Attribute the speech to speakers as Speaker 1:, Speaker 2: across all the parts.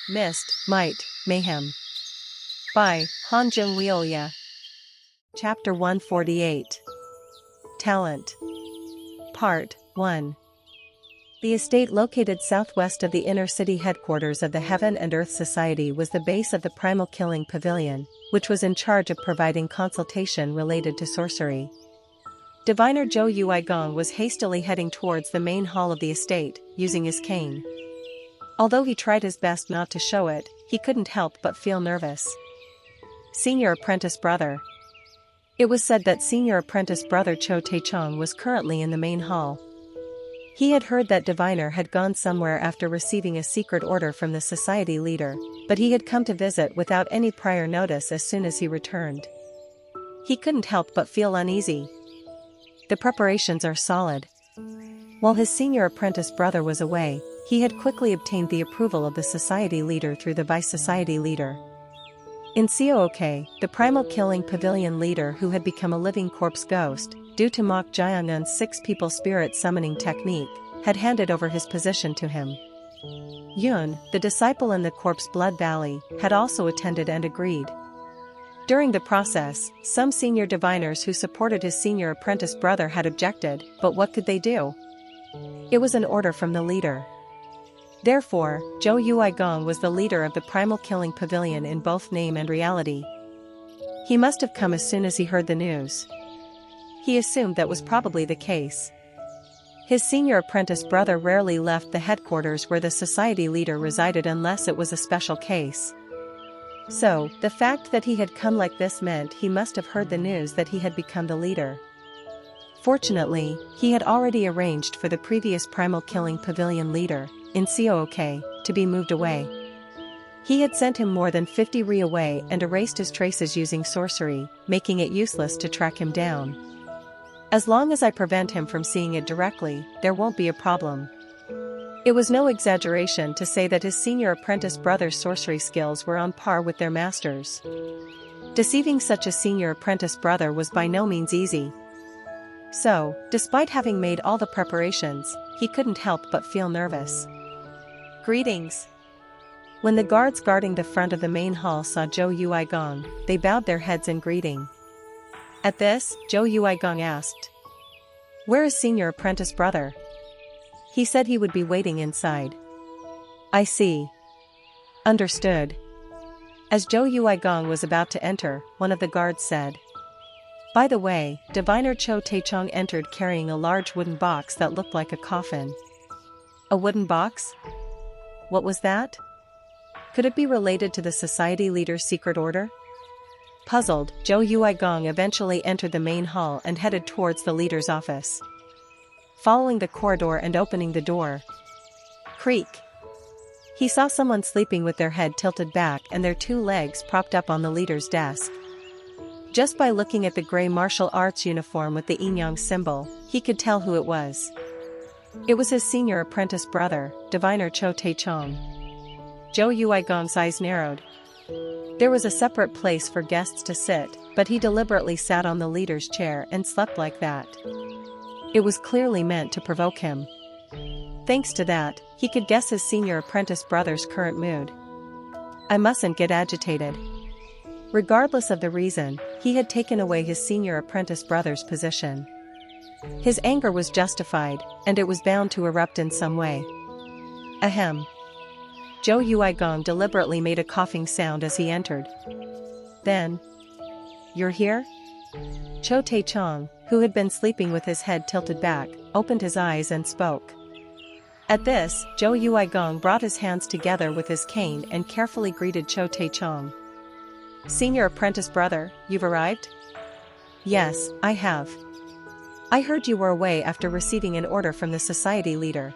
Speaker 1: Myst, Might, Mayhem. By Han Jung-Wioya. Chapter 148. Talent. Part 1. The estate located southwest of the inner city headquarters of the Heaven and Earth Society was the base of the Primal Killing Pavilion, which was in charge of providing consultation related to sorcery. Diviner Zhou Yuigong was hastily heading towards the main hall of the estate, using his cane. Although he tried his best not to show it, he couldn't help but feel nervous. Senior Apprentice Brother. It was said that Senior Apprentice Brother Cho Taechong was currently in the main hall. He had heard that Diviner had gone somewhere after receiving a secret order from the society leader, but he had come to visit without any prior notice as soon as he returned. He couldn't help but feel uneasy. The preparations are solid. While his senior apprentice brother was away, he had quickly obtained the approval of the society leader through the vice-society leader. In Cook, the Primal Killing Pavilion leader who had become a living corpse ghost, due to Mok Jiangun's 6-people spirit summoning technique, had handed over his position to him. Yun, the disciple in the Corpse Blood Valley, had also attended and agreed. During the process, some senior diviners who supported his senior apprentice brother had objected, but what could they do? It was an order from the leader. Therefore, Zhou Yuigong was the leader of the Primal Killing Pavilion in both name and reality. He must have come as soon as he heard the news. He assumed that was probably the case. His senior apprentice brother rarely left the headquarters where the society leader resided unless it was a special case. So, the fact that he had come like this meant he must have heard the news that he had become the leader. Fortunately, he had already arranged for the previous Primal Killing Pavilion leader, in Cook, to be moved away. He had sent him more than 50 ri away and erased his traces using sorcery, making it useless to track him down. As long as I prevent him from seeing it directly, there won't be a problem. It was no exaggeration to say that his senior apprentice brother's sorcery skills were on par with their master's. Deceiving such a senior apprentice brother was by no means easy. So, despite having made all the preparations, he couldn't help but feel nervous. Greetings. When the guards guarding the front of the main hall saw Zhou Yuigong, they bowed their heads in greeting. At this, Zhou Yuigong asked, "Where is senior apprentice brother?" He said he would be waiting inside. I see. Understood. As Zhou Yuigong was about to enter, one of the guards said, "By the way, Diviner Cho Taechong entered carrying a large wooden box that looked like a coffin." A wooden box? What was that? Could it be related to the society leader's secret order? Puzzled, Zhou Yuigong eventually entered the main hall and headed towards the leader's office. Following the corridor and opening the door. Creak. He saw someone sleeping with their head tilted back and their 2 legs propped up on the leader's desk. Just by looking at the gray martial arts uniform with the yin-yang symbol, he could tell who it was. It was his senior apprentice brother, Diviner Cho Taechong. Zhou Yuigong's eyes narrowed. There was a separate place for guests to sit, but he deliberately sat on the leader's chair and slept like that. It was clearly meant to provoke him. Thanks to that, he could guess his senior apprentice brother's current mood. I mustn't get agitated. Regardless of the reason, he had taken away his senior apprentice brother's position. His anger was justified, and it was bound to erupt in some way. Ahem. Zhou Yuigong deliberately made a coughing sound as he entered. Then, "You're here?" Cho Taechong, who had been sleeping with his head tilted back, opened his eyes and spoke. At this, Zhou Yuigong brought his hands together with his cane and carefully greeted Cho Taechong. "Senior apprentice brother, you've arrived?" "Yes, I have. I heard you were away after receiving an order from the society leader.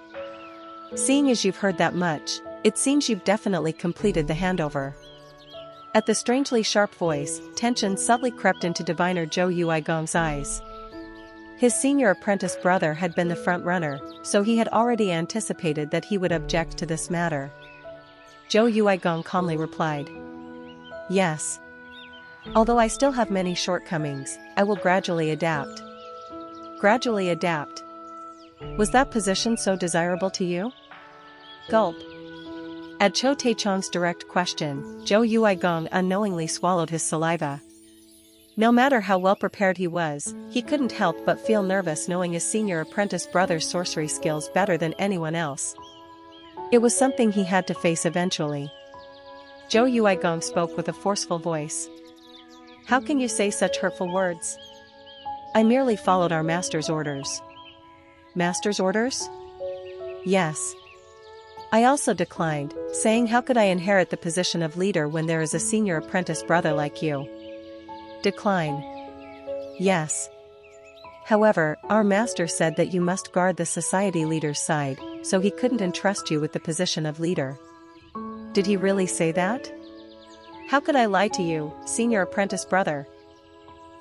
Speaker 1: Seeing as you've heard that much, it seems you've definitely completed the handover." At the strangely sharp voice, tension subtly crept into Diviner Zhou Yuigong's eyes. His senior apprentice brother had been the front-runner, so he had already anticipated that he would object to this matter. Zhou Yuigong calmly replied, "Yes. Although I still have many shortcomings, I will gradually adapt." Gradually adapt. Was that position so desirable to you? Gulp. At Cho Tae-chong's direct question, Zhou Yuigong unknowingly swallowed his saliva. No matter how well prepared he was, he couldn't help but feel nervous knowing his senior apprentice brother's sorcery skills better than anyone else. It was something he had to face eventually. Zhou Yuigong spoke with a forceful voice. "How can you say such hurtful words? I merely followed our master's orders." "Master's orders?" "Yes. I also declined, saying how could I inherit the position of leader when there is a senior apprentice brother like you?" "Decline?" "Yes. However, our master said that you must guard the society leader's side, so he couldn't entrust you with the position of leader." "Did he really say that?" "How could I lie to you, senior apprentice brother?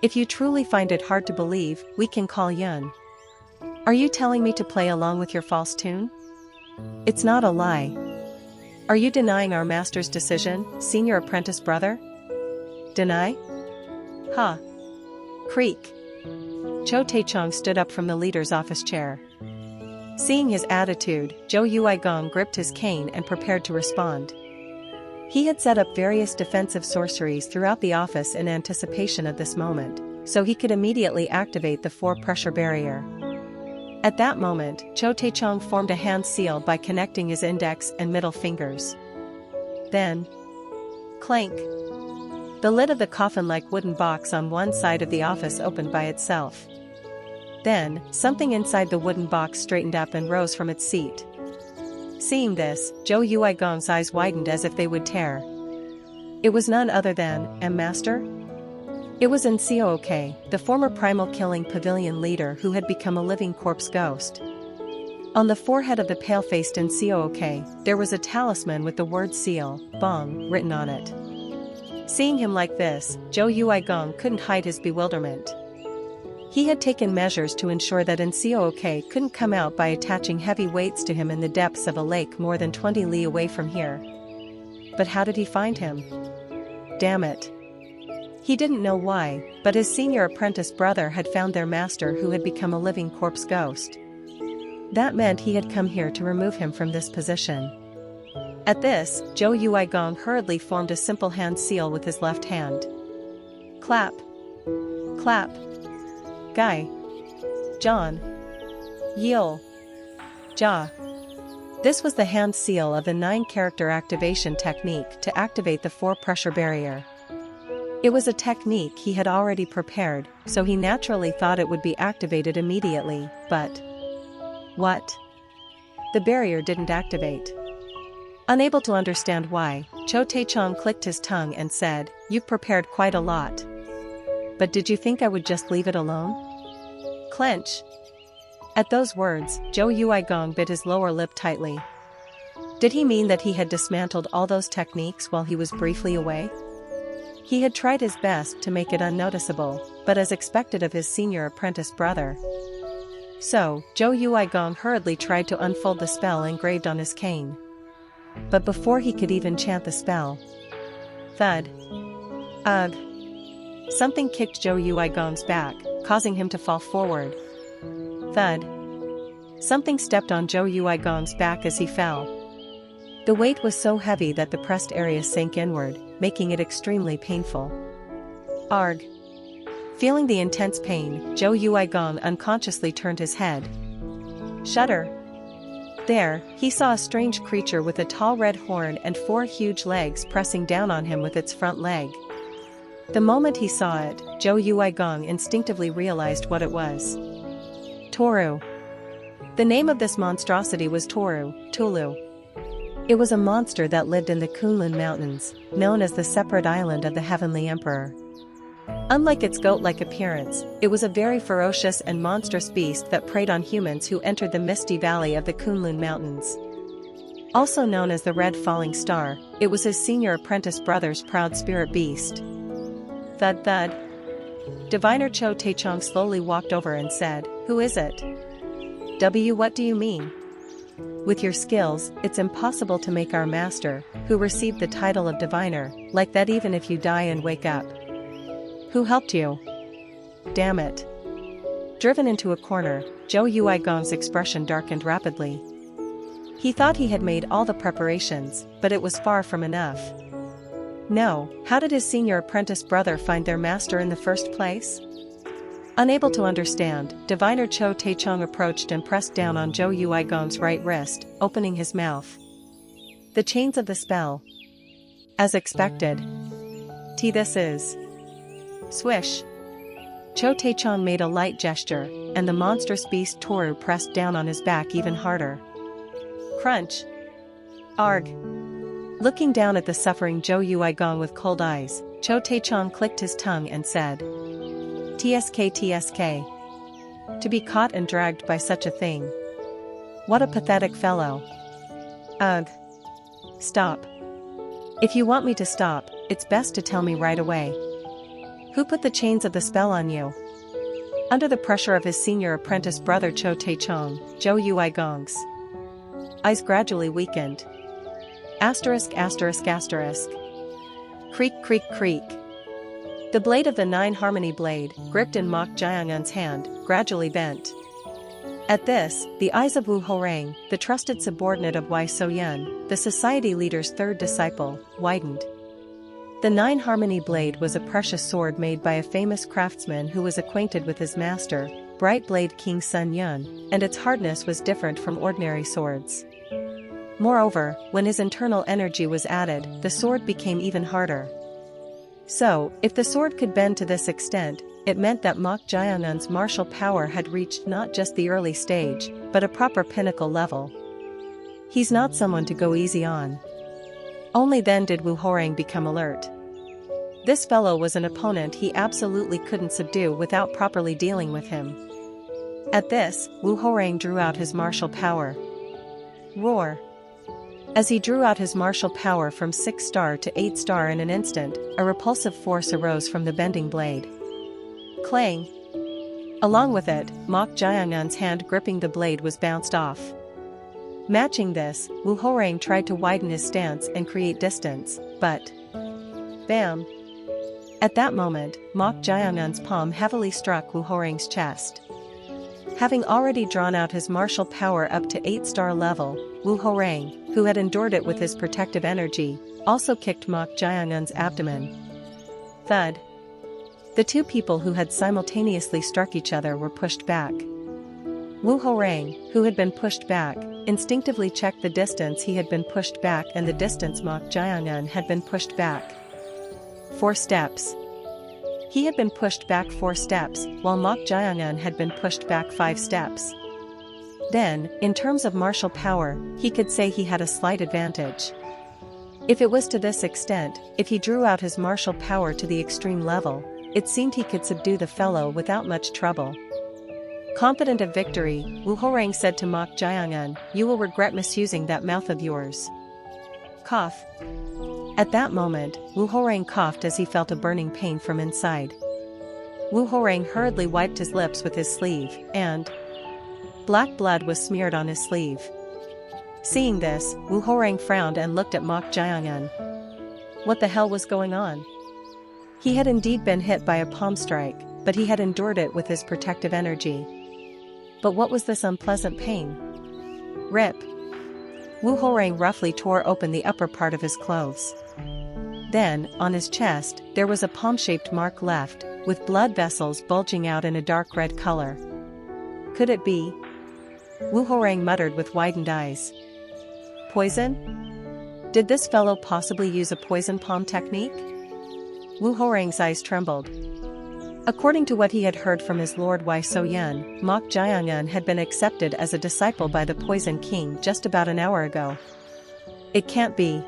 Speaker 1: If you truly find it hard to believe, we can call Yun." "Are you telling me to play along with your false tune?" "It's not a lie." "Are you denying our master's decision, senior apprentice brother?" "Deny? Ha! Creak." Cho Tae-chong stood up from the leader's office chair. Seeing his attitude, Zhou Yuigong gripped his cane and prepared to respond. He had set up various defensive sorceries throughout the office in anticipation of this moment, so he could immediately activate the 4-pressure barrier. At that moment, Cho Tae-chong formed a hand seal by connecting his index and middle fingers. Then, clank! The lid of the coffin-like wooden box on one side of the office opened by itself. Then, something inside the wooden box straightened up and rose from its seat. Seeing this, Zhou Yuigong's eyes widened as if they would tear. It was none other than, Master? It was Nseok, the former primal killing pavilion leader who had become a living corpse ghost. On the forehead of the pale-faced Nseok, there was a talisman with the word seal, Bong, written on it. Seeing him like this, Zhou Yuigong couldn't hide his bewilderment. He had taken measures to ensure that Nseok couldn't come out by attaching heavy weights to him in the depths of a lake more than 20 li away from here. But how did he find him? Damn it. He didn't know why, but his senior apprentice brother had found their master who had become a living corpse ghost. That meant he had come here to remove him from this position. At this, Zhou Yuigong hurriedly formed a simple hand seal with his left hand. Clap. Clap. Guy. John. Yil. Ja. This was the hand seal of the 9-character activation technique to activate the 4-pressure barrier. It was a technique he had already prepared, so he naturally thought it would be activated immediately, but... What? The barrier didn't activate. Unable to understand why, Cho Tae-chong clicked his tongue and said, "You've prepared quite a lot. But did you think I would just leave it alone?" Clench. At those words, Zhou Yuigong bit his lower lip tightly. Did he mean that he had dismantled all those techniques while he was briefly away? He had tried his best to make it unnoticeable, but as expected of his senior apprentice brother. So, Zhou Yuigong hurriedly tried to unfold the spell engraved on his cane. But before he could even chant the spell... Thud. Ugh. Something kicked Zhou Yuigong's back, causing him to fall forward. Thud. Something stepped on Zhou Yuigong's back as he fell. The weight was so heavy that the pressed area sank inward, making it extremely painful. Arg. Feeling the intense pain, Zhou Yuigong unconsciously turned his head. Shudder. There, he saw a strange creature with a tall red horn and 4 huge legs pressing down on him with its front leg. The moment he saw it, Zhou Yuigong instinctively realized what it was. Toru. The name of this monstrosity was Toru, Tulu. It was a monster that lived in the Kunlun Mountains, known as the Separate Island of the Heavenly Emperor. Unlike its goat-like appearance, it was a very ferocious and monstrous beast that preyed on humans who entered the misty valley of the Kunlun Mountains. Also known as the Red Falling Star, it was his senior apprentice brother's proud spirit beast. Thud thud. Diviner Cho Tae-chong slowly walked over and said, "Who is it?" What do you mean? With your skills, it's impossible to make our master, who received the title of diviner, like that even if you die and wake up. Who helped you? Damn it. Driven into a corner, Zhou Yuigong's expression darkened rapidly. He thought he had made all the preparations, but it was far from enough. No, how did his senior apprentice brother find their master in the first place? Unable to understand, diviner Cho Taechung approached and pressed down on Zhou Yuigong's right wrist, opening his mouth. The chains of the spell. As expected. This is. Swish. Cho Taechung made a light gesture, and the monstrous beast Toru pressed down on his back even harder. Crunch. Arg. Looking down at the suffering Zhou Yuigong with cold eyes, Cho Taechung clicked his tongue and said, "TSK TSK. To be caught and dragged by such a thing. What a pathetic fellow. Ugh. Stop. If you want me to stop, it's best to tell me right away. Who put the chains of the spell on you?" Under the pressure of his senior apprentice brother Cho Taechung, Zhou Yuigong's eyes gradually weakened. Asterisk. Creak creak creak. The blade of the 9 harmony blade, gripped in Mok Jiangun's hand, gradually bent. At this, the eyes of Wu Horeng, the trusted subordinate of Wei Soyun, the society leader's third disciple, widened. The 9 harmony blade was a precious sword made by a famous craftsman who was acquainted with his master, Bright Blade King Sun Yun, and its hardness was different from ordinary swords. Moreover, when his internal energy was added, the sword became even harder. So, if the sword could bend to this extent, it meant that Mok Jiangun's martial power had reached not just the early stage, but a proper pinnacle level. He's not someone to go easy on. Only then did Wu Horeng become alert. This fellow was an opponent he absolutely couldn't subdue without properly dealing with him. At this, Wu Horeng drew out his martial power. Roar. As he drew out his martial power from 6-star to 8-star in an instant, a repulsive force arose from the bending blade. Clang! Along with it, Mok Jiangun's hand gripping the blade was bounced off. Matching this, Wu Horeng tried to widen his stance and create distance, but... Bam! At that moment, Mok Jiangun's palm heavily struck Wu Horeng's chest. Having already drawn out his martial power up to 8-star level, Wu Horeng, who had endured it with his protective energy, also kicked Mok Jiangun's abdomen. Thud. The two people who had simultaneously struck each other were pushed back. Wu Horeng, who had been pushed back, instinctively checked the distance he had been pushed back and the distance Mok Jiangun had been pushed back. 4 steps. He had been pushed back 4 steps, while Mok Jiangun had been pushed back 5 steps. Then, in terms of martial power, he could say he had a slight advantage. If it was to this extent, if he drew out his martial power to the extreme level, it seemed he could subdue the fellow without much trouble. Confident of victory, Wu Horeng said to Mok Jiangun, "You will regret misusing that mouth of yours." Cough. At that moment, Wu Horeng coughed as he felt a burning pain from inside. Wu Horeng hurriedly wiped his lips with his sleeve, and black blood was smeared on his sleeve. Seeing this, Wu Horeng frowned and looked at Mok Jiangun. What the hell was going on? He had indeed been hit by a palm strike, but he had endured it with his protective energy. But what was this unpleasant pain? Rip. Wu Horeng roughly tore open the upper part of his clothes. Then, on his chest, there was a palm-shaped mark left, with blood vessels bulging out in a dark red color. Could it be? Wu Horeng muttered with widened eyes. Poison? Did this fellow possibly use a poison palm technique? Wu Horeng's eyes trembled. According to what he had heard from his lord Wei Soyun, Mok Jiangun had been accepted as a disciple by the Poison King just about an hour ago. It can't be.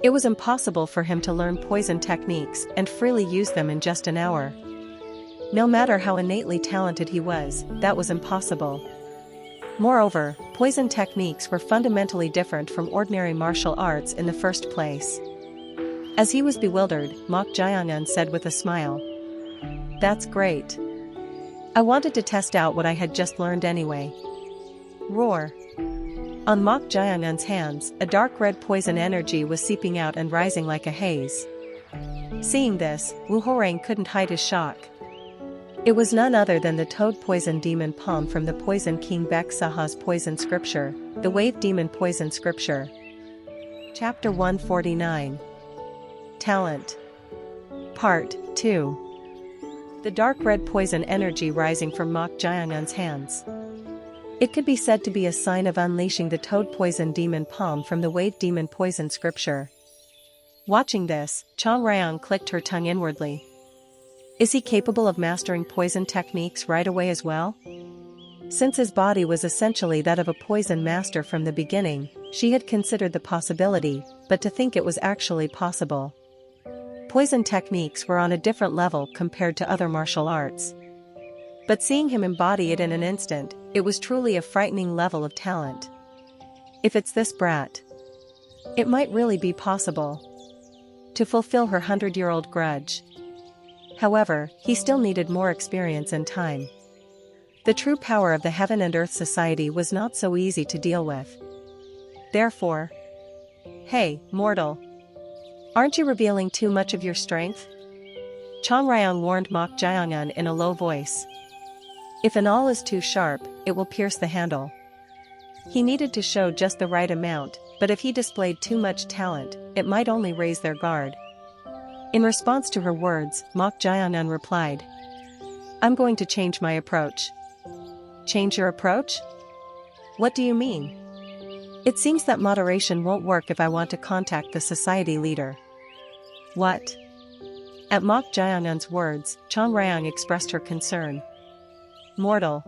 Speaker 1: It was impossible for him to learn poison techniques and freely use them in just an hour. No matter how innately talented he was, that was impossible. Moreover, poison techniques were fundamentally different from ordinary martial arts in the first place. As he was bewildered, Mok Jiangun said with a smile, "That's great. I wanted to test out what I had just learned anyway." Roar. On Mok Jiangun's hands, a dark red poison energy was seeping out and rising like a haze. Seeing this, Wu Horeng couldn't hide his shock. It was none other than the toad poison demon palm from the Poison King Bek Saha's poison scripture, The Wave Demon Poison Scripture. Chapter 149. Talent. Part 2. The dark red poison energy rising from Mok Jiangun's hands. It could be said to be a sign of unleashing the toad poison demon palm from the Wave Demon Poison Scripture. Watching this, Chang Ryong clicked her tongue inwardly. Is he capable of mastering poison techniques right away as well? Since his body was essentially that of a poison master from the beginning, she had considered the possibility, but to think it was actually possible. Poison techniques were on a different level compared to other martial arts. But seeing him embody it in an instant, it was truly a frightening level of talent. If it's this brat, it might really be possible to fulfill her 100-year-old grudge. However, he still needed more experience and time. The true power of the Heaven and Earth Society was not so easy to deal with. Therefore, hey, mortal, aren't you revealing too much of your strength? Chang Ryong warned Mok Jiangun in a low voice. If an awl is too sharp, it will pierce the handle. He needed to show just the right amount, but if he displayed too much talent, it might only raise their guard. In response to her words, Mok Jiangun replied, I'm going to change my approach. Change your approach? What do you mean? It seems that moderation won't work if I want to contact the society leader. What? At Mok Jiangun's words, Chang Ryong expressed her concern. Mortal,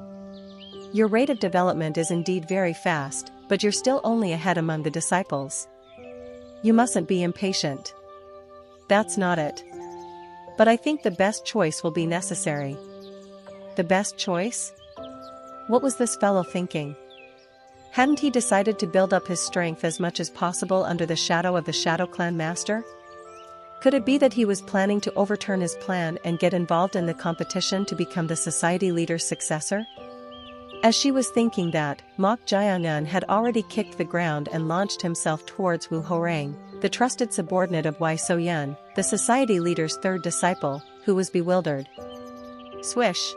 Speaker 1: your rate of development is indeed very fast, but you're still only ahead among the disciples. You mustn't be impatient. That's not it. But I think the best choice will be necessary. The best choice? What was this fellow thinking? Hadn't he decided to build up his strength as much as possible under the shadow of the Shadow Clan Master? Could it be that he was planning to overturn his plan and get involved in the competition to become the society leader's successor? As she was thinking that, Mok Jiangun had already kicked the ground and launched himself towards Wu Horeng, the trusted subordinate of Wei Soyun, the society leader's third disciple, who was bewildered. Swish!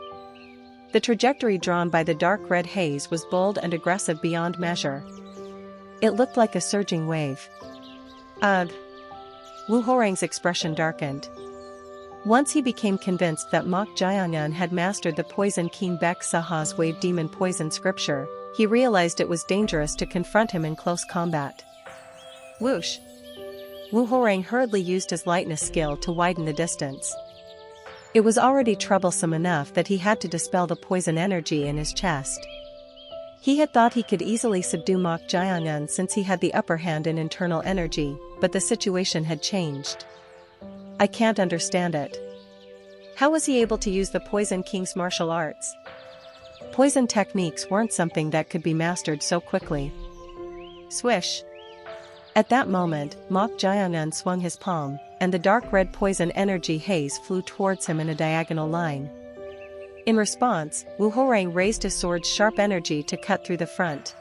Speaker 1: The trajectory drawn by the dark red haze was bold and aggressive beyond measure. It looked like a surging wave. Ugh! Wu Horeng's expression darkened. Once he became convinced that Mok Jiangun had mastered the Poison King Bek Saha's Wave Demon Poison Scripture, he realized it was dangerous to confront him in close combat. Whoosh! Wu Horeng hurriedly used his lightness skill to widen the distance. It was already troublesome enough that he had to dispel the poison energy in his chest. He had thought he could easily subdue Mok Jiangun since he had the upper hand in internal energy, but the situation had changed. I can't understand it. How was he able to use the Poison King's martial arts? Poison techniques weren't something that could be mastered so quickly. Swish! At that moment, Mok Jiangun swung his palm, and the dark red poison energy haze flew towards him in a diagonal line. In response, Wu Horeng raised his sword's sharp energy to cut through the front.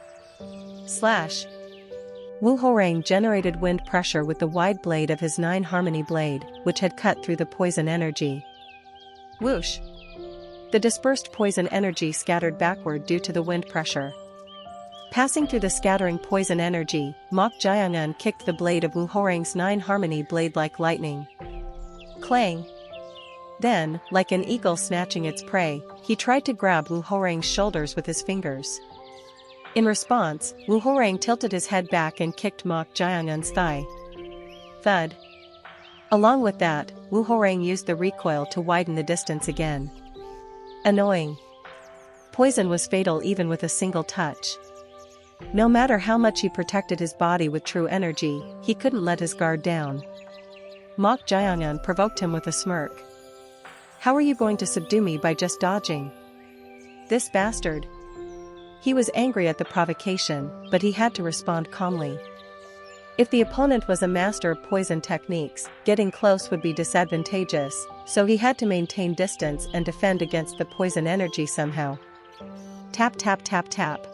Speaker 1: Slash! Wu Horeng generated wind pressure with the wide blade of his 9 harmony blade, which had cut through the poison energy. Whoosh! The dispersed poison energy scattered backward due to the wind pressure. Passing through the scattering poison energy, Mok Jiangun kicked the blade of Wu Horeng's 9 harmony blade like lightning. Clang! Then, like an eagle snatching its prey, he tried to grab Wu Horeng's shoulders with his fingers. In response, Wu Horeng tilted his head back and kicked Mok Jiangun's thigh. Thud! Along with that, Wu Horeng used the recoil to widen the distance again. Annoying. Poison was fatal even with a single touch. No matter how much he protected his body with true energy, he couldn't let his guard down. Mok Jiangun provoked him with a smirk. How are you going to subdue me by just dodging? This bastard! He was angry at the provocation, but he had to respond calmly. If the opponent was a master of poison techniques, getting close would be disadvantageous, so he had to maintain distance and defend against the poison energy somehow. Tap tap tap tap.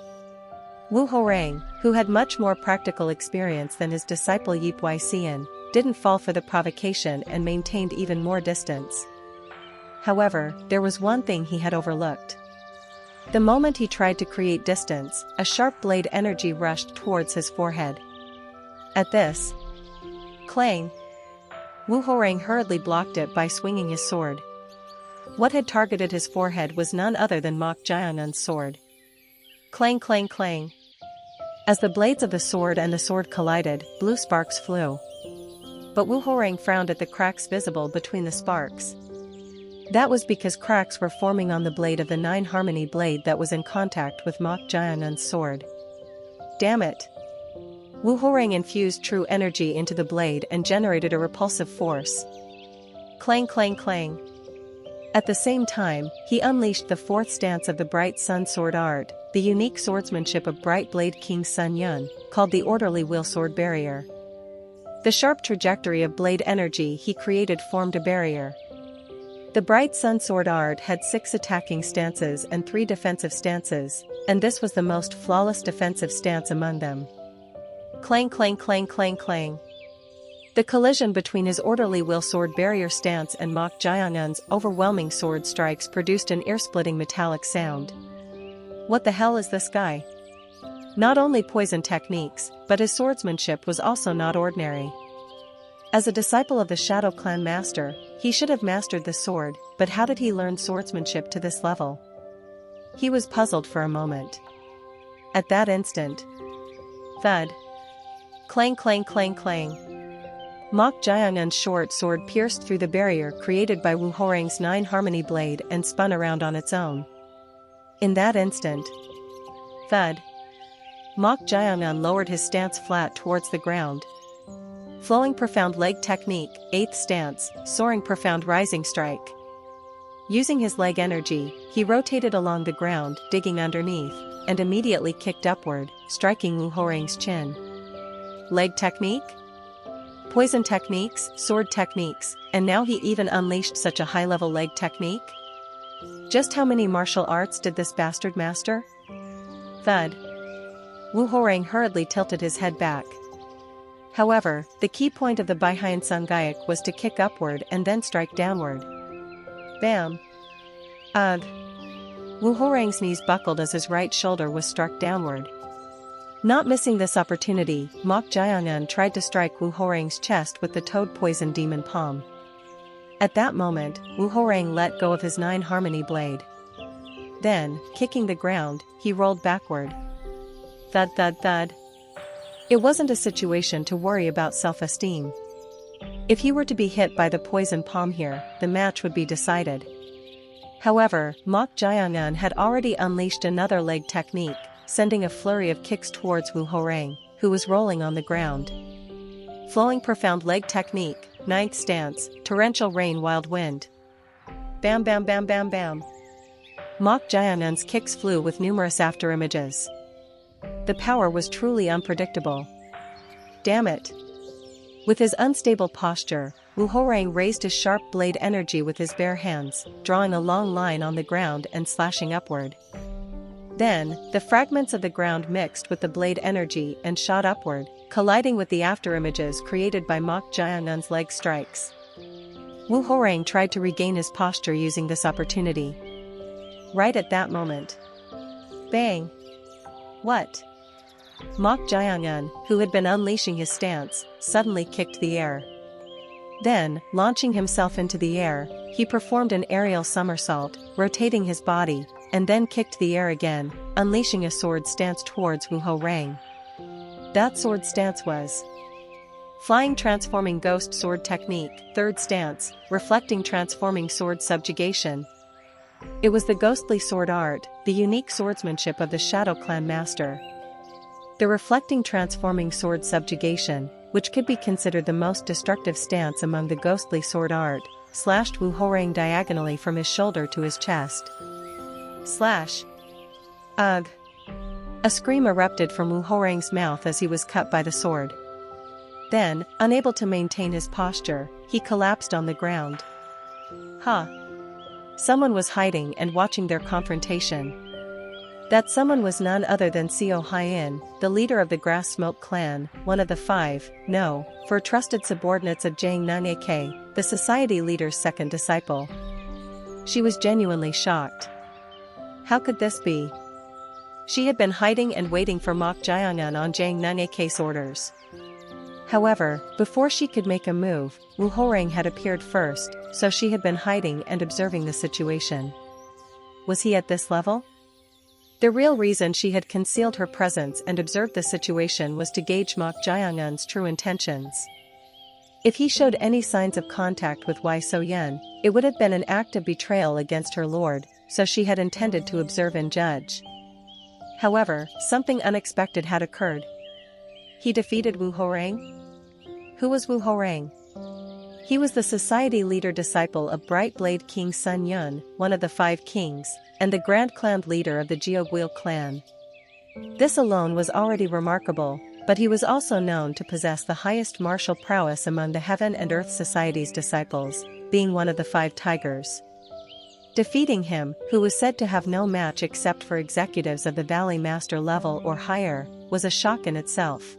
Speaker 1: Wu Horeng, who had much more practical experience than his disciple Yip Wei Xian, didn't fall for the provocation and maintained even more distance. However, there was one thing he had overlooked. The moment he tried to create distance, a sharp blade energy rushed towards his forehead. At this clang, Wu Horeng hurriedly blocked it by swinging his sword. What had targeted his forehead was none other than Mok Jiangun's sword. Clang clang clang. As the blades of the sword and the sword collided, blue sparks flew. But Wu Horeng frowned at the cracks visible between the sparks. That was because cracks were forming on the blade of the 9 harmony blade that was in contact with Mok Jiangun's sword. Damn it! Wu Horeng infused true energy into the blade and generated a repulsive force. Clang clang clang. At the same time, he unleashed the 4th stance of the Bright Sun Sword Art, the unique swordsmanship of Bright Blade King Sun Yun, called the Orderly Wheel Sword Barrier. The sharp trajectory of blade energy he created formed a barrier. The Bright Sun Sword Art had 6 attacking stances and 3 defensive stances, and this was the most flawless defensive stance among them. Clang clang clang clang clang. The collision between his Orderly Wheel Sword Barrier stance and Mok Jiangun's overwhelming sword strikes produced an ear-splitting metallic sound. What the hell is this guy? Not only poison techniques, but his swordsmanship was also not ordinary. As a disciple of the Shadow Clan master, he should have mastered the sword, but how did he learn swordsmanship to this level? He was puzzled for a moment. At that instant, thud. Clang clang clang clang. Mok Jiangun's short sword pierced through the barrier created by Wu Horeng's 9 harmony blade and spun around on its own. In that instant, thud. Mok Jiangun lowered his stance flat towards the ground. Flowing profound leg technique, 8th stance, soaring profound rising strike. Using his leg energy, he rotated along the ground, digging underneath, and immediately kicked upward, striking Wu Horeng's chin. Leg technique? Poison techniques, sword techniques, and now he even unleashed such a high-level leg technique? Just how many martial arts did this bastard master? Thud. Wu Horeng hurriedly tilted his head back. However, the key point of the Baihan Sangaiak was to kick upward and then strike downward. Bam! Ugh! Wu Horeng's knees buckled as his right shoulder was struck downward. Not missing this opportunity, Mok Jiangun tried to strike Wu Horeng's chest with the Toad Poison Demon Palm. At that moment, Wu Horeng let go of his 9 harmony blade. Then, kicking the ground, he rolled backward. Thud thud thud. It wasn't a situation to worry about self-esteem. If he were to be hit by the poison palm here, the match would be decided. However, Mok Jiangun had already unleashed another leg technique, sending a flurry of kicks towards Wu Horeng, who was rolling on the ground. Flowing profound leg technique, 9th stance, torrential rain wild wind. Bam bam bam bam bam. Mok Jiangun's kicks flew with numerous afterimages. The power was truly unpredictable. Damn it! With his unstable posture, Wu Horeng raised his sharp blade energy with his bare hands, drawing a long line on the ground and slashing upward. Then, the fragments of the ground mixed with the blade energy and shot upward, colliding with the afterimages created by Mok Jiangun's leg strikes. Wu Horeng tried to regain his posture using this opportunity. Right at that moment. Bang! What? Mok Jiangun, who had been unleashing his stance, suddenly kicked the air. Then, launching himself into the air, he performed an aerial somersault, rotating his body, and then kicked the air again, unleashing a sword stance towards Wu Horeng. That sword stance was Flying Transforming Ghost Sword Technique, 3rd stance, Reflecting Transforming Sword Subjugation. It was the ghostly sword art, the unique swordsmanship of the Shadow Clan master. The Reflecting Transforming Sword Subjugation, which could be considered the most destructive stance among the ghostly sword art, slashed Wu Horeng diagonally from his shoulder to his chest. Slash! Ugh! A scream erupted from Wu Horeng's mouth as he was cut by the sword. Then, unable to maintain his posture, he collapsed on the ground. Huh! Someone was hiding and watching their confrontation. That someone was none other than Seo Haiyan, the leader of the Grass Smoke clan, one of the 5, for trusted subordinates of Jiang Nung AK, the society leader's second disciple. She was genuinely shocked. How could this be? She had been hiding and waiting for Mok Jiangun on Jiang Nungake's orders. However, before she could make a move, Wu Horeng had appeared first, so she had been hiding and observing the situation. Was he at this level? The real reason she had concealed her presence and observed the situation was to gauge Mok Jiangun's true intentions. If he showed any signs of contact with Wei Soyan, it would have been an act of betrayal against her lord, so she had intended to observe and judge. However, something unexpected had occurred. He defeated Wu Horeng? Who was Wu Horeng? He was the society leader disciple of Bright Blade King Sun Yun, one of the 5 kings, and the Grand Clan leader of the Jiaoguil clan. This alone was already remarkable, but he was also known to possess the highest martial prowess among the Heaven and Earth Society's disciples, being one of the 5 tigers. Defeating him, who was said to have no match except for executives of the Valley Master level or higher, was a shock in itself.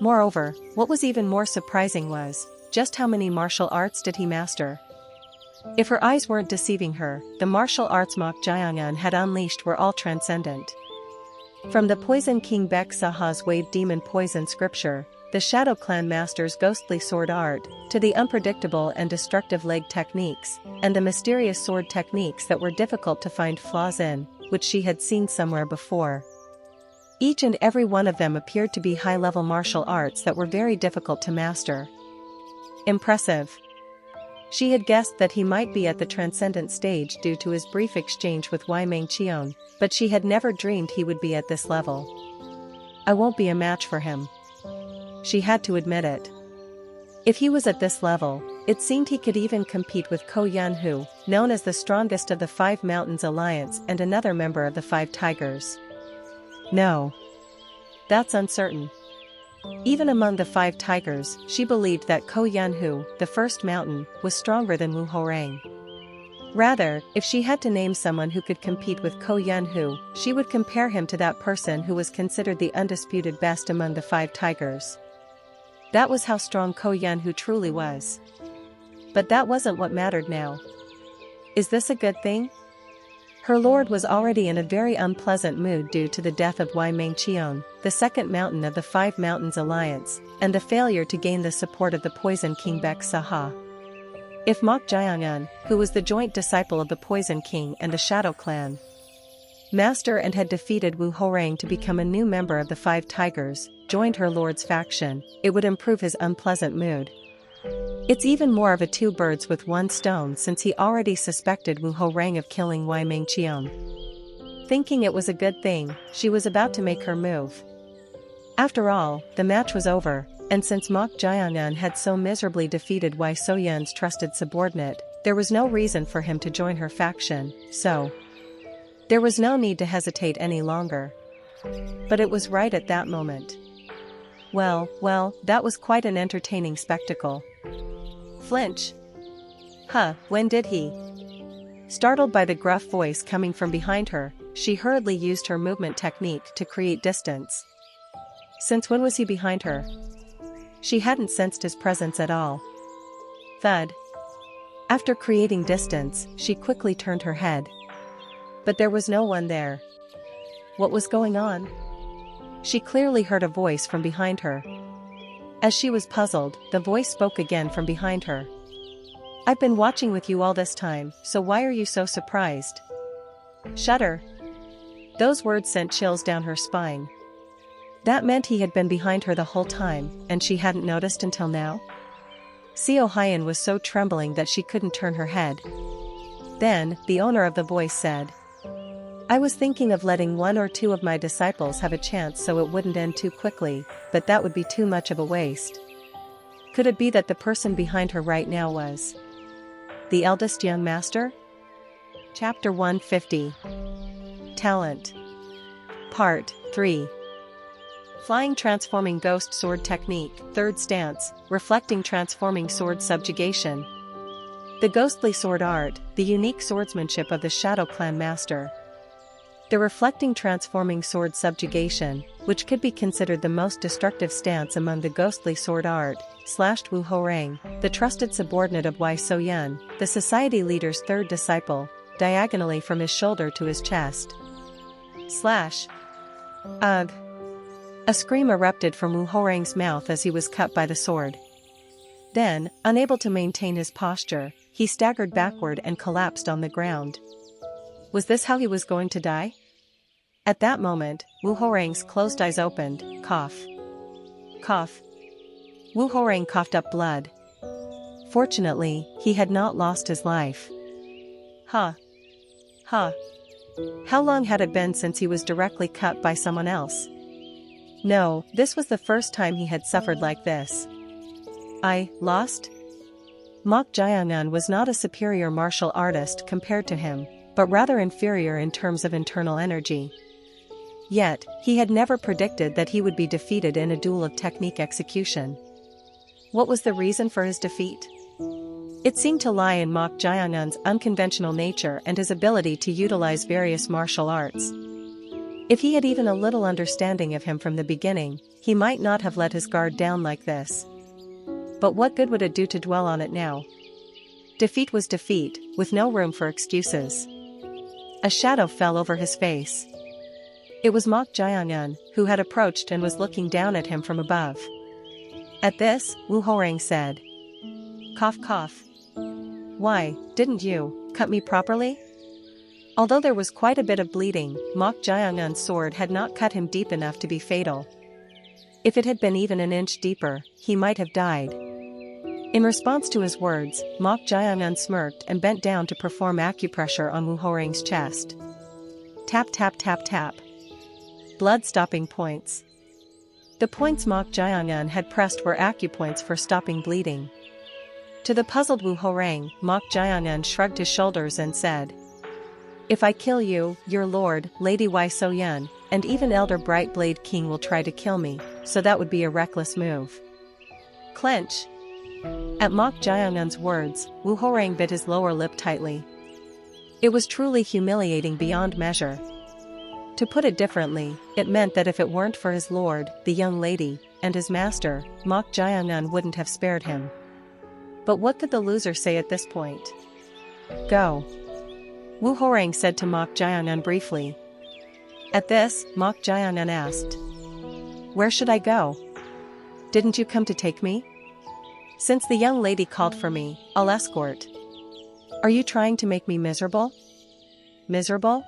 Speaker 1: Moreover, what was even more surprising was, just how many martial arts did he master? If her eyes weren't deceiving her, the martial arts Mok Jiangun had unleashed were all transcendent. From the Poison King Bek Saha's Wave Demon Poison scripture, the Shadow Clan Master's ghostly sword art, to the unpredictable and destructive leg techniques, and the mysterious sword techniques that were difficult to find flaws in, which she had seen somewhere before. Each and every one of them appeared to be high-level martial arts that were very difficult to master. Impressive. She had guessed that he might be at the transcendent stage due to his brief exchange with Wei Mengqion, but she had never dreamed he would be at this level. I won't be a match for him. She had to admit it. If he was at this level, it seemed he could even compete with Ko Yunhu, known as the strongest of the 5 Mountains Alliance and another member of the 5 Tigers. No. That's uncertain. Even among the 5 tigers, she believed that Ko Yunhu, the first mountain, was stronger than Wu Horeng. Rather, if she had to name someone who could compete with Ko Yunhu, she would compare him to that person who was considered the undisputed best among the 5 tigers. That was how strong Ko Yunhu truly was. But that wasn't what mattered now. Is this a good thing? Her lord was already in a very unpleasant mood due to the death of Wei Mengqion, the second mountain of the 5 Mountains Alliance, and the failure to gain the support of the Poison King Bek Saha. If Mok Jiangun, who was the joint disciple of the Poison King and the Shadow Clan Master and had defeated Wu Horeng to become a new member of the 5 Tigers, joined her lord's faction, it would improve his unpleasant mood. It's even more of a 2 birds with 1 stone since he already suspected Wu Horeng of killing Wei Mengqion. Thinking it was a good thing, she was about to make her move. After all, the match was over, and since Mok Jiangun had so miserably defeated Wei Soyan's trusted subordinate, there was no reason for him to join her faction, so there was no need to hesitate any longer. But it was right at that moment. Well, that was quite an entertaining spectacle. Flinch. Huh, when did he? Startled by the gruff voice coming from behind her, she hurriedly used her movement technique to create distance. Since when was he behind her? She hadn't sensed his presence at all. Thud. After creating distance, she quickly turned her head. But there was no one there. What was going on? She clearly heard a voice from behind her. As she was puzzled, the voice spoke again from behind her. I've been watching with you all this time, so why are you so surprised? Shudder. Those words sent chills down her spine. That meant he had been behind her the whole time, and she hadn't noticed until now? Seo Hyan was so trembling that she couldn't turn her head. Then, the owner of the voice said, I was thinking of letting 1 or 2 of my disciples have a chance so it wouldn't end too quickly, but that would be too much of a waste. Could it be that the person behind her right now was the eldest young master? Chapter 150. Talent. Part 3. Flying Transforming Ghost Sword Technique, 3rd Stance, Reflecting Transforming Sword Subjugation. The ghostly sword art, the unique swordsmanship of the Shadow Clan Master. The reflecting transforming sword subjugation, which could be considered the most destructive stance among the ghostly sword art, slashed Wu Horeng, the trusted subordinate of Wei Soyan, the society leader's 3rd disciple, diagonally from his shoulder to his chest. Slash. Ugh. A scream erupted from Wu Horeng's mouth as he was cut by the sword. Then, unable to maintain his posture, he staggered backward and collapsed on the ground. Was this how he was going to die? At that moment, Wu Horeng's closed eyes opened. Cough. Cough. Wu Horeng coughed up blood. Fortunately, he had not lost his life. Huh. Huh. How long had it been since he was directly cut by someone else? No, this was the first time he had suffered like this. I lost? Mok Jiangan was not a superior martial artist compared to him, but rather inferior in terms of internal energy. Yet, he had never predicted that he would be defeated in a duel of technique execution. What was the reason for his defeat? It seemed to lie in Mok Jiangan's unconventional nature and his ability to utilize various martial arts. If he had even a little understanding of him from the beginning, he might not have let his guard down like this. But what good would it do to dwell on it now? Defeat was defeat, with no room for excuses. A shadow fell over his face. It was Mok Jiangan, who had approached and was looking down at him from above. At this, Wu Horeng said. Cough cough. Why, didn't you cut me properly? Although there was quite a bit of bleeding, Mok Jiangan's sword had not cut him deep enough to be fatal. If it had been even an inch deeper, he might have died. In response to his words, Mok Jiangan smirked and bent down to perform acupressure on Wu Horeng's chest. Tap tap tap tap. Blood-stopping points. The points Mok Jiangan had pressed were acupoints for stopping bleeding. To the puzzled Wu Horeng, Mok Jiangan shrugged his shoulders and said, If I kill you, your lord, Lady Wai So-yun, and even Elder Bright Blade King will try to kill me, so that would be a reckless move. Clench. At Mok Jiangan's words, Wu Horeng bit his lower lip tightly. It was truly humiliating beyond measure. To put it differently, it meant that if it weren't for his lord, the young lady, and his master, Mok Jiangan wouldn't have spared him. But what could the loser say at this point? Go. Wu Horeng said to Mok Jiangan briefly. At this, Mok Jiangan asked. Where should I go? Didn't you come to take me? Since the young lady called for me, I'll escort. Are you trying to make me miserable? Miserable?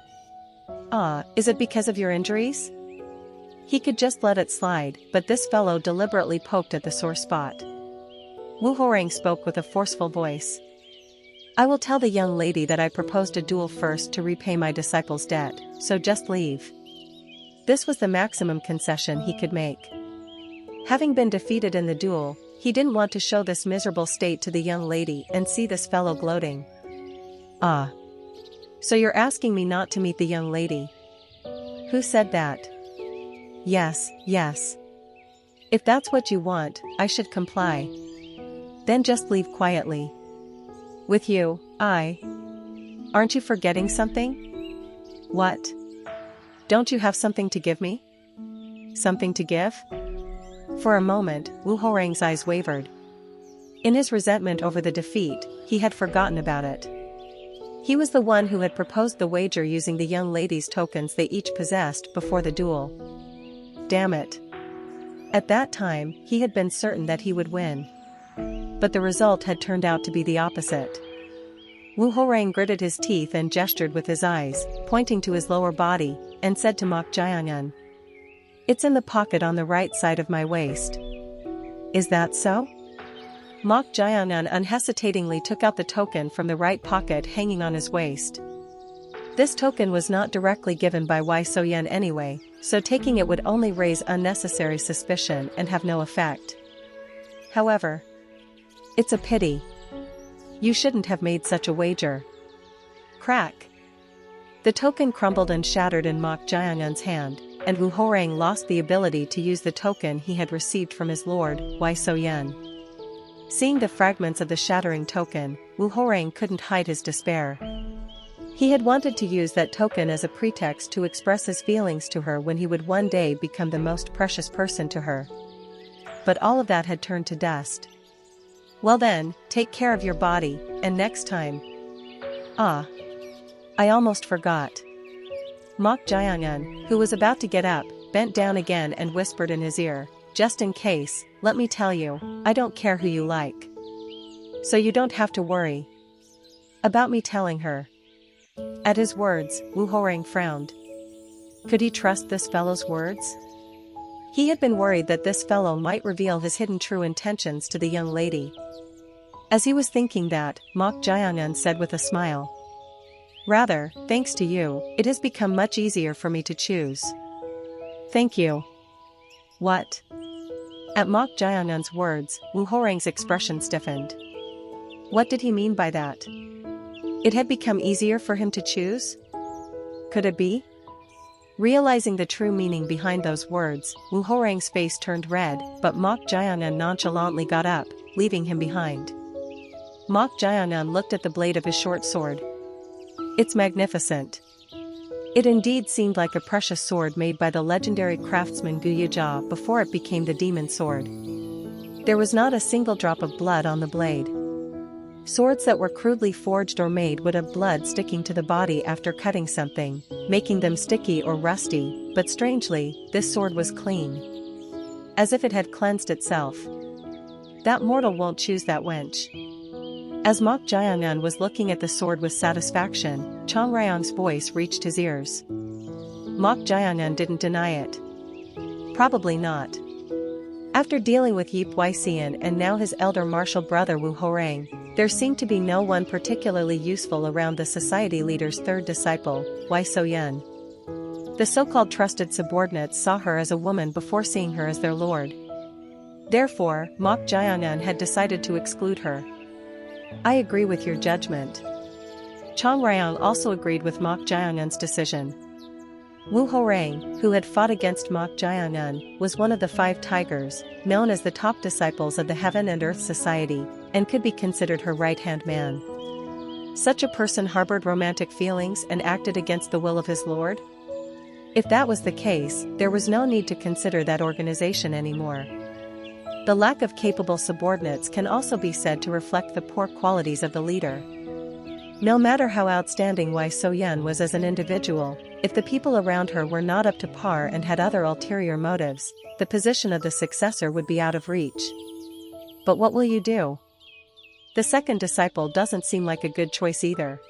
Speaker 1: Is it because of your injuries? He could just let it slide, but this fellow deliberately poked at the sore spot. Wu Horeng spoke with a forceful voice. I will tell the young lady that I proposed a duel first to repay my disciple's debt, so just leave. This was the maximum concession he could make. Having been defeated in the duel, he didn't want to show this miserable state to the young lady and see this fellow gloating. So you're asking me not to meet the young lady? Who said that? Yes, yes. If that's what you want, I should comply. Then just leave quietly. With you, Aren't you forgetting something? What? Don't you have something to give me? Something to give? For a moment, Wu Horeng's eyes wavered. In his resentment over the defeat, he had forgotten about it. He was the one who had proposed the wager using the young lady's tokens they each possessed before the duel. Damn it. At that time, he had been certain that he would win. But the result had turned out to be the opposite. Wu Horeng gritted his teeth and gestured with his eyes, pointing to his lower body, and said to Mok Jiangan. It's in the pocket on the right side of my waist. Is that so? Mok Jiangan unhesitatingly took out the token from the right pocket hanging on his waist. This token was not directly given by Wai So-yun anyway, so taking it would only raise unnecessary suspicion and have no effect. However, it's a pity. You shouldn't have made such a wager. Crack. The token crumbled and shattered in Mok Jiangan's hand, and Wu Horeng lost the ability to use the token he had received from his lord, Wai So-yun. Seeing the fragments of the shattering token, Wu Horeng couldn't hide his despair. He had wanted to use that token as a pretext to express his feelings to her when he would one day become the most precious person to her. But all of that had turned to dust. Well then, take care of your body, and next time. I almost forgot. Mok Jae-eun, who was about to get up, bent down again and whispered in his ear, just in case, let me tell you, I don't care who you like. So you don't have to worry about me telling her. At his words, Woo Ho-rang frowned. Could he trust this fellow's words? He had been worried that this fellow might reveal his hidden true intentions to the young lady. As he was thinking that, Mok Jae-eun said with a smile. Rather, thanks to you, it has become much easier for me to choose. Thank you. What? At Mok Jae-eun's words, Woo Ho-rang's expression stiffened. What did he mean by that? It had become easier for him to choose? Could it be? Realizing the true meaning behind those words, Woo Ho-rang's face turned red, but Mok Jae-eun nonchalantly got up, leaving him behind. Mok Jae-eun looked at the blade of his short sword. It's magnificent. It indeed seemed like a precious sword made by the legendary craftsman Gu Yejia before it became the demon sword. There was not a single drop of blood on the blade. Swords that were crudely forged or made would have blood sticking to the body after cutting something, making them sticky or rusty, but strangely, this sword was clean. As if it had cleansed itself. That mortal won't choose that wench. As Mok Jae-eun was looking at the sword with satisfaction, Chang Ryong's voice reached his ears. Mok Jae-eun didn't deny it. Probably not. After dealing with Yip Wai-sean and now his elder martial brother Woo Ho-rang, there seemed to be no one particularly useful around the society leader's third disciple, Wai So-yeon. The so-called trusted subordinates saw her as a woman before seeing her as their lord. Therefore, Mok Jae-eun had decided to exclude her. I agree with your judgment. Chang Ryong also agreed with Mok Jae-eun's decision. Woo Ho-rang, who had fought against Mok Jae-eun, was one of the 5 tigers, known as the top disciples of the Heaven and Earth Society, and could be considered her right-hand man. Such a person harbored romantic feelings and acted against the will of his lord? If that was the case, there was no need to consider that organization anymore. The lack of capable subordinates can also be said to reflect the poor qualities of the leader. No matter how outstanding Wai So-yeon was as an individual, if the people around her were not up to par and had other ulterior motives, the position of the successor would be out of reach. But what will you do? The second disciple doesn't seem like a good choice either.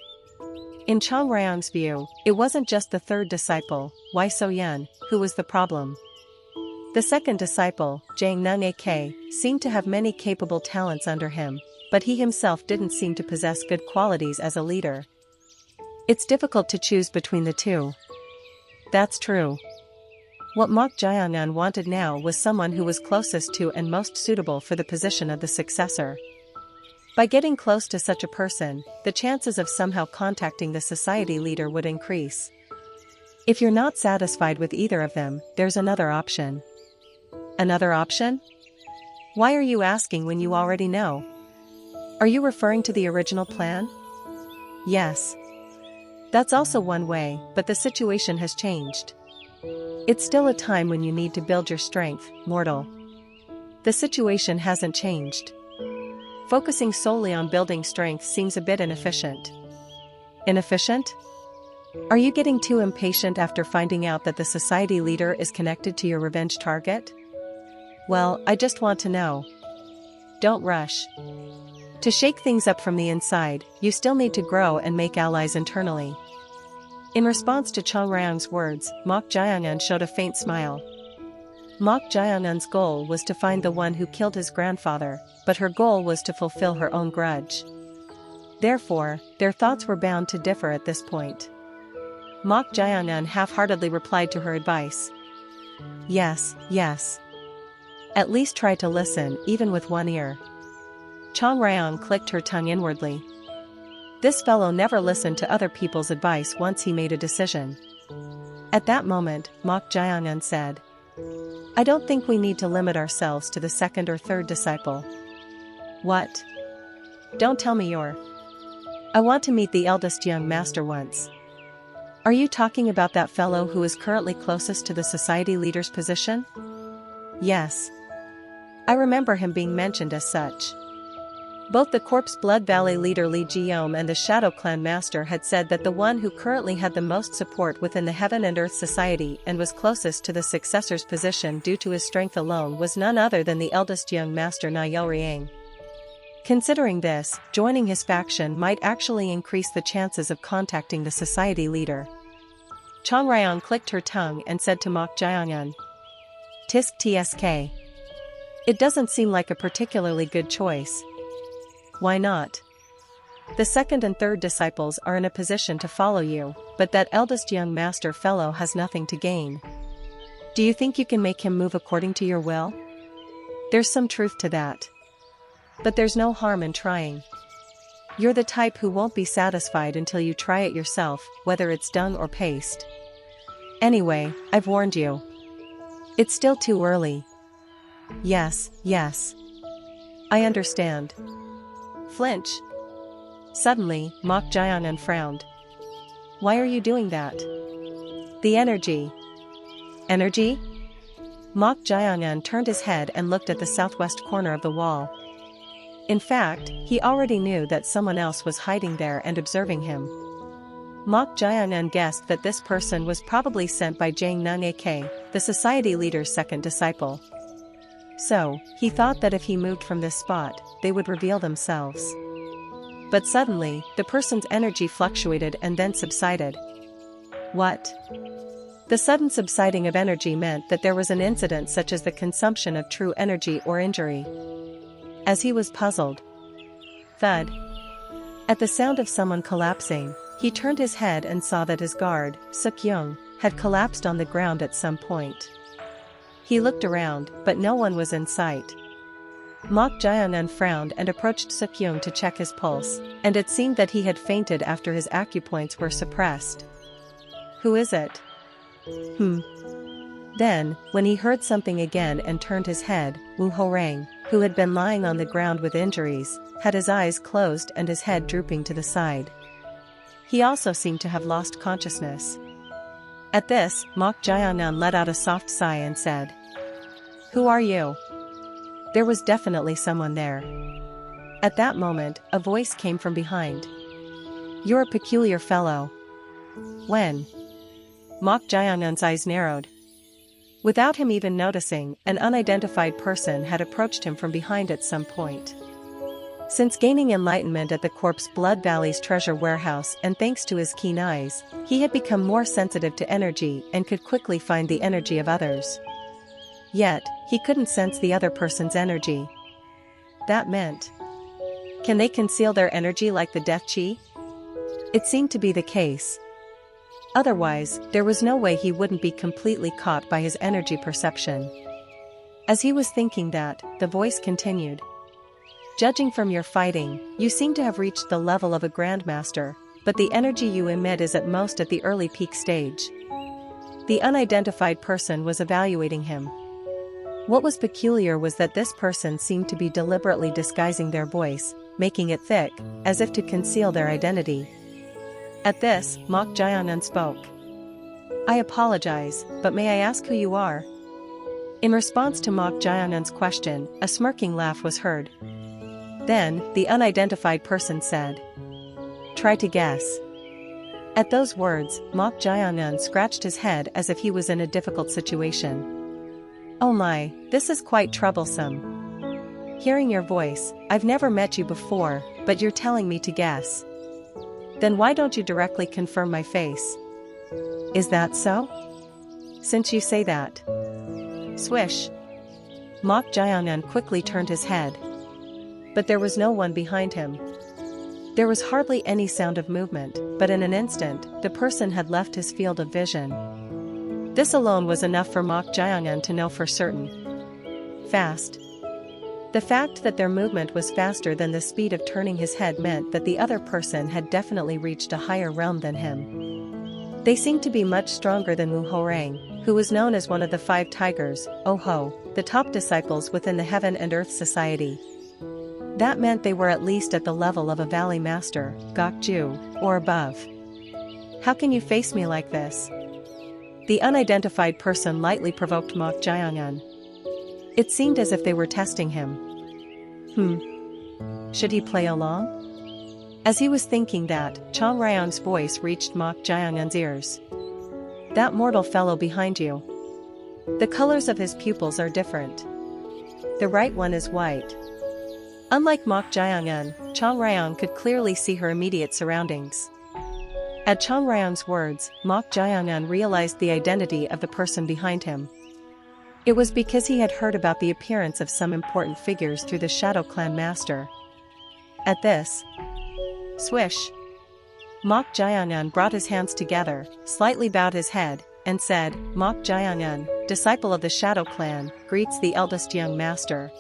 Speaker 1: In Chang Ryong's view, it wasn't just the third disciple, Wai So-yeon, who was the problem. The second disciple, Jang Nung-ak, seemed to have many capable talents under him, but he himself didn't seem to possess good qualities as a leader. It's difficult to choose between the two. That's true. What Mok Jae-eun wanted now was someone who was closest to and most suitable for the position of the successor. By getting close to such a person, the chances of somehow contacting the society leader would increase. If you're not satisfied with either of them, there's another option. Another option? Why are you asking when you already know? Are you referring to the original plan? Yes. That's also one way, but the situation has changed. It's still a time when you need to build your strength, mortal. The situation hasn't changed. Focusing solely on building strength seems a bit inefficient. Inefficient? Are you getting too impatient after finding out that the society leader is connected to your revenge target? Well, I just want to know. Don't rush. To shake things up from the inside, you still need to grow and make allies internally. In response to Chang Ryong's words, Mok Jae-eun showed a faint smile. Mok Jae-eun's goal was to find the one who killed his grandfather, but her goal was to fulfill her own grudge. Therefore, their thoughts were bound to differ at this point. Mok Jae-eun half-heartedly replied to her advice. Yes, yes. At least try to listen, even with one ear. Chang Ryong clicked her tongue inwardly. This fellow never listened to other people's advice once he made a decision. At that moment, Mok Jae-eun said, I don't think we need to limit ourselves to the second or third disciple. What? Don't tell me you're... I want to meet the eldest young master once. Are you talking about that fellow who is currently closest to the society leader's position? Yes. I remember him being mentioned as such. Both the Corpse Blood Valley leader Li Jiom and the Shadow Clan master had said that the one who currently had the most support within the Heaven and Earth Society and was closest to the successor's position due to his strength alone was none other than the eldest young master Na Yelriang. Considering this, joining his faction might actually increase the chances of contacting the society leader. Chang Ryan clicked her tongue and said to Mok Jiangyun, "Tisk tsk. It doesn't seem like a particularly good choice." "Why not? The second and third disciples are in a position to follow you, but that eldest young master fellow has nothing to gain. Do you think you can make him move according to your will? There's some truth to that. But there's no harm in trying. You're the type who won't be satisfied until you try it yourself, whether it's dung or paste. Anyway, I've warned you. It's still too early." Yes. I understand." Flinch. Suddenly, Mok Jiangyun frowned. "Why are you doing that?" "The energy." "Energy?" Mok Jiangyun turned his head and looked at the southwest corner of the wall. In fact, he already knew that someone else was hiding there and observing him. Mok Jiangyun guessed that this person was probably sent by Zhang Nunake, the society leader's second disciple. So, he thought that if he moved from this spot, they would reveal themselves. But suddenly, the person's energy fluctuated and then subsided. What? The sudden subsiding of energy meant that there was an incident such as the consumption of true energy or injury. As he was puzzled. Thud. At the sound of someone collapsing, he turned his head and saw that his guard, Suk-young, had collapsed on the ground at some point. He looked around, but no one was in sight. Mok Jiangyun frowned and approached Suk-young to check his pulse, and it seemed that he had fainted after his acupoints were suppressed. "Who is it?" Then, when he heard something again and turned his head, Wu Horang, who had been lying on the ground with injuries, had his eyes closed and his head drooping to the side. He also seemed to have lost consciousness. At this, Mok Jiangyun let out a soft sigh and said, "Who are you?" There was definitely someone there. At that moment, a voice came from behind. "You're a peculiar fellow." "When?" Mok Jiangyun's eyes narrowed. Without him even noticing, an unidentified person had approached him from behind at some point. Since gaining enlightenment at the Corpse Blood Valley's treasure warehouse and thanks to his keen eyes, he had become more sensitive to energy and could quickly find the energy of others. Yet, he couldn't sense the other person's energy. That meant, can they conceal their energy like the death chi? It seemed to be the case. Otherwise, there was no way he wouldn't be completely caught by his energy perception. As he was thinking that, the voice continued. "Judging from your fighting, you seem to have reached the level of a grandmaster, but the energy you emit is at most at the early peak stage." The unidentified person was evaluating him. What was peculiar was that this person seemed to be deliberately disguising their voice, making it thick, as if to conceal their identity. At this, Mok Jiangyun spoke. "I apologize, but may I ask who you are?" In response to Mok Jiangyun's question, a smirking laugh was heard. Then, the unidentified person said, "Try to guess." At those words, Mok Jiangyun scratched his head as if he was in a difficult situation. "Oh my, this is quite troublesome. Hearing your voice, I've never met you before, but you're telling me to guess. Then why don't you directly confirm my face?" "Is that so? Since you say that." Swish. Mok Jiangyun quickly turned his head. But there was no one behind him. There was hardly any sound of movement, but in an instant, the person had left his field of vision. This alone was enough for Mok Jiangyun to know for certain. Fast. The fact that their movement was faster than the speed of turning his head meant that the other person had definitely reached a higher realm than him. They seemed to be much stronger than Wu Horang, who was known as one of the 5 tigers, Oho, the top disciples within the Heaven and Earth Society. That meant they were at least at the level of a Valley Master, Gokju, or above. "How can you face me like this?" The unidentified person lightly provoked Mok Jiangyun. It seemed as if they were testing him. Should he play along? As he was thinking that, Chang Ryang's voice reached Mok Jiangun's ears. That mortal fellow behind you. The colors of his pupils are different. The right one is white. Unlike Mok Jiangun, Chang Ryang could clearly see her immediate surroundings. At Chang Ryang's words, Mok Jiangun realized the identity of the person behind him. It was because he had heard about the appearance of some important figures through the Shadow Clan master. At this, swish, Mok Jiangun brought his hands together, slightly bowed his head, and said, Mok Jiangun, disciple of the Shadow Clan, greets the eldest young master.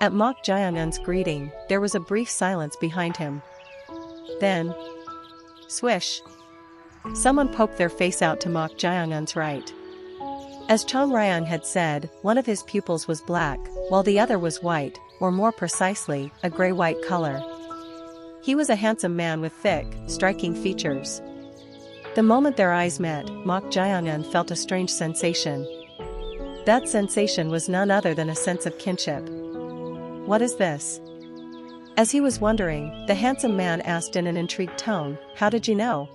Speaker 1: At Mok Jiangun's greeting, there was a brief silence behind him. Then, swish, someone poked their face out to Mok Jiangun's right. As Chang Ryang had said, one of his pupils was black, while the other was white, or more precisely, a gray-white color. He was a handsome man with thick, striking features. The moment their eyes met, Mok Jiangun felt a strange sensation. That sensation was none other than a sense of kinship. What is this? As he was wondering, the handsome man asked in an intrigued tone, How did you know?